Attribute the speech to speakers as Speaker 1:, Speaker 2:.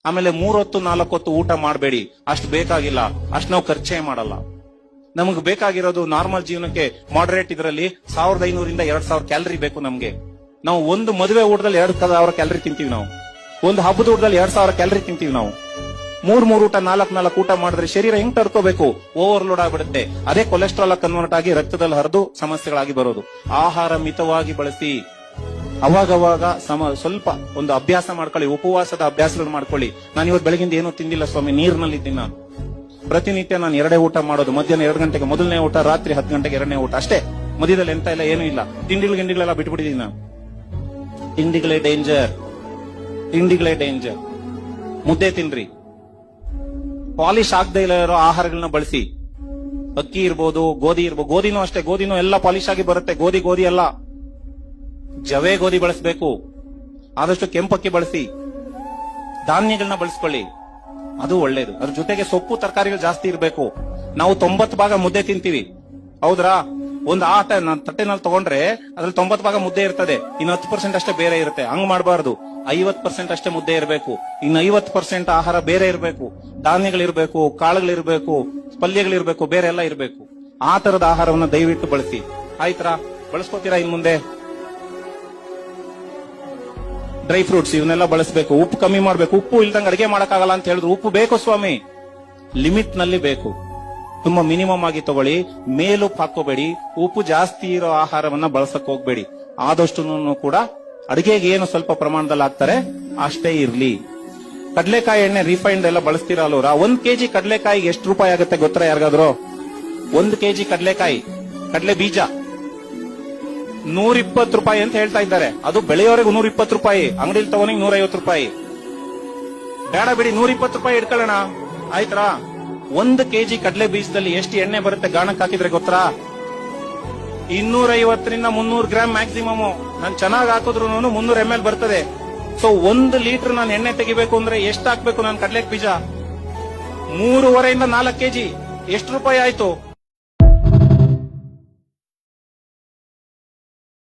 Speaker 1: ಆಮೇಲೆ 3 ಹೊತ್ತು 4 ಹೊತ್ತು ಊಟ ಮಾಡಬೇಡಿ, ಅಷ್ಟು ಬೇಕಾಗಿಲ್ಲ, ಅಷ್ಟು ನಾವು ಖರ್ಚೇ ಮಾಡಲ್ಲ. ನಮಗೆ ಬೇಕಾಗಿರೋದು ನಾರ್ಮಲ್ ಜೀವನಕ್ಕೆ ಮಾಡರೇಟ್ ಇದರಲ್ಲಿ 1500 ಇಂದ 2000 ಕ್ಯಾಲರಿ ಬೇಕು ನಮ್ಗೆ. ನಾವು ಒಂದು ಮದುವೆ ಊಟದಲ್ಲಿ 2000 ಕ್ಯಾಲರಿ ತಿಂತೀವಿ, ನಾವು ಒಂದು ಹಬ್ಬದ ಊಟದಲ್ಲಿ 2000 ಕ್ಯಾಲರಿ ತಿಂತೀವಿ. ನಾವು 3 ಊಟ 4 ಊಟ ಮಾಡಿದ್ರೆ ಶರೀರ ಹೆಂಗ್ ತಡ್ಕೋಬೇಕು? ಓವರ್ಲೋಡ್ ಆಗ್ಬಿಡುತ್ತೆ. ಅದೇ ಕೊಲೆಸ್ಟ್ರಾಲ್ ಕನ್ವರ್ಟ್ ಆಗಿ ರಕ್ತದಲ್ಲಿ ಹರಿದು ಸಮಸ್ಯೆಗಳಾಗಿ ಬರೋದು. ಆಹಾರ ಮಿತವಾಗಿ ಬಳಸಿ, ಅವಾಗವಾಗ ಸ್ವಲ್ಪ ಒಂದು ಅಭ್ಯಾಸ ಮಾಡ್ಕೊಳ್ಳಿ, ಉಪವಾಸದ ಅಭ್ಯಾಸಗಳು ಮಾಡ್ಕೊಳ್ಳಿ. ನಾನು ಇವತ್ತು ಬೆಳಗಿಂದ ಏನೂ ತಿಂದಿಲ್ಲ ಸ್ವಾಮಿ, ನೀರಿನಲ್ಲಿದ್ದೀನಿ ನಾನು. ಪ್ರತಿನಿತ್ಯ ನಾನು 2 ಊಟ ಮಾಡೋದು, ಮಧ್ಯಾಹ್ನ 2 ಗಂಟೆಗೆ ಮೊದಲನೇ ಊಟ, ರಾತ್ರಿ 10 ಗಂಟೆಗೆ 2ನೇ ಊಟ ಅಷ್ಟೇ. ಮಧ್ಯದಲ್ಲಿ ಎಂತ ಇಲ್ಲ, ಏನೂ ಇಲ್ಲ. ತಿಂಡಿಗಳೆಲ್ಲ ಬಿಟ್ಬಿಟ್ಟಿದ್ದೀನಿ ನಾನು. ತಿಂಡಿಗಳೇ ಡೇಂಜರ್. ಮುದ್ದೆ ತಿನ್ರಿ, ಪಾಲಿಶ್ ಆಗದೆ ಇರೋ ಆಹಾರಗಳನ್ನ ಬಳಸಿ. ಅಕ್ಕಿ ಇರ್ಬೋದು, ಗೋಧಿ ಇರ್ಬೋದು, ಗೋಧಿನೂ ಅಷ್ಟೇ, ಗೋಧಿನೂ ಎಲ್ಲ ಪಾಲಿಶ್ ಆಗಿ ಬರುತ್ತೆ. ಗೋಧಿ ಅಲ್ಲ, ಜವೆ ಗೋಧಿ ಬಳಸಬೇಕು. ಆದಷ್ಟು ಕೆಂಪಕ್ಕಿ ಬಳಸಿ, ಧಾನ್ಯಗಳನ್ನ ಬಳಸ್ಕೊಳ್ಳಿ, ಅದು ಒಳ್ಳೇದು. ಅದ್ರ ಜೊತೆಗೆ ಸೊಪ್ಪು ತರಕಾರಿಗಳು ಜಾಸ್ತಿ ಇರಬೇಕು. ನಾವು 90 ಭಾಗ ಮುದ್ದೆ ತಿಂತೀವಿ, ಹೌದ್ರಾ? ಒಂದು ತಟ್ಟೆನಲ್ಲಿ ತಗೊಂಡ್ರೆ ಅದ್ರಲ್ಲಿ 90 ಭಾಗ ಮುದ್ದೆ ಇರ್ತದೆ, ಇನ್ನು 10% ಅಷ್ಟೇ ಬೇರೆ ಇರುತ್ತೆ. ಹಂಗ್ ಮಾಡಬಾರ್ದು. 50% ಅಷ್ಟೇ ಮುದ್ದೆ ಇರಬೇಕು, ಇನ್ನು 50% ಆಹಾರ ಬೇರೆ ಇರಬೇಕು. ಧಾನ್ಯಗಳಿರ್ಬೇಕು, ಕಾಳುಗಳಿರ್ಬೇಕು, ಪಲ್ಯಗಳಿರ್ಬೇಕು, ಬೇರೆ ಎಲ್ಲ ಇರಬೇಕು. ಆ ತರದ ಆಹಾರವನ್ನ ದಯವಿಟ್ಟು ಬಳಸಿ. ಆಯ್ತಾ? ಬಳಸ್ಕೋತೀರಾ ಇನ್ ಮುಂದೆ? ಡ್ರೈ ಫ್ರೂಟ್ಸ್ ಇವನ್ನೆಲ್ಲ ಬಳಸಬೇಕು. ಉಪ್ಪು ಕಮ್ಮಿ ಮಾಡ್ಬೇಕು. ಉಪ್ಪು ಇಲ್ದಂಗೆ ಅಡಿಗೆ ಮಾಡಕ್ಕಾಗಲ್ಲ ಅಂತ ಹೇಳಿದ್ರು, ಉಪ್ಪು ಬೇಕು ಸ್ವಾಮಿ, ಲಿಮಿಟ್ ನಲ್ಲಿ ಬೇಕು. ತುಂಬಾ ಮಿನಿಮಮ್ ಆಗಿ ತಗೊಳ್ಳಿ, ಮೇಲುಪ್ಪು ಹಾಕೋಬೇಡಿ. ಉಪ್ಪು ಜಾಸ್ತಿ ಇರೋ ಆಹಾರವನ್ನ ಬಳಸಕ್ ಹೋಗ್ಬೇಡಿ. ಆದಷ್ಟು ಕೂಡ ಅಡಿಗೆಗೆ ಏನು ಸ್ವಲ್ಪ ಪ್ರಮಾಣದಲ್ಲಿ ಹಾಕ್ತಾರೆ ಅಷ್ಟೇ ಇರ್ಲಿ. ಕಡಲೆಕಾಯಿ ಎಣ್ಣೆ ರಿಫೈನ್ಡ್ ಎಲ್ಲ ಬಳಸ್ತೀರಾ ಅಲ್ವರ? 1 ಕೆಜಿ ಕಡಲೆಕಾಯಿಗೆ ಎಷ್ಟು ರೂಪಾಯಿ ಆಗುತ್ತೆ ಗೊತ್ತಾ ಯಾರಿಗಾದ್ರು? 1 ಕೆಜಿ ಕಡಲೆ ಬೀಜ 120 ರೂಪಾಯಿ ಅಂತ ಹೇಳ್ತಾ ಇದ್ದಾರೆ. ಅದು ಬೆಳೆಯೋರೆಗೂ 120 ರೂಪಾಯಿ, ಅಂಗಡಿಲಿ ತಗೋನಿಗೆ 150 ರೂಪಾಯಿ. ಬೇಡ ಬಿಡಿ, 120 ರೂಪಾಯಿ ಇಟ್ಕೊಳ್ಳೋಣ, ಆಯ್ತಾ? 1 ಕೆಜಿ ಕಡಲೆ ಬೀಜದಲ್ಲಿ ಎಷ್ಟು ಎಣ್ಣೆ ಬರುತ್ತೆ ಗಾಣಕ್ಕೆ ಹಾಕಿದ್ರೆ ಗೊತ್ತಾ? 250 ರಿಂದ 300 ಗ್ರಾಮ್ ಮ್ಯಾಕ್ಸಿಮಮ್. ನಾನು ಚೆನ್ನಾಗಿ ಹಾಕಿದ್ರು 300 ml ಬರ್ತದೆ. ಸೊ 1 ಲೀಟರ್ ನಾನು ಎಣ್ಣೆ ತೆಗಿಬೇಕು ಅಂದ್ರೆ ಎಷ್ಟು ಹಾಕ್ಬೇಕು ನಾನು ಕಡಲೆ ಬೀಜ? 3.5 ರಿಂದ 4 ಕೆಜಿ. ಎಷ್ಟು ರೂಪಾಯಿ ಆಯ್ತು?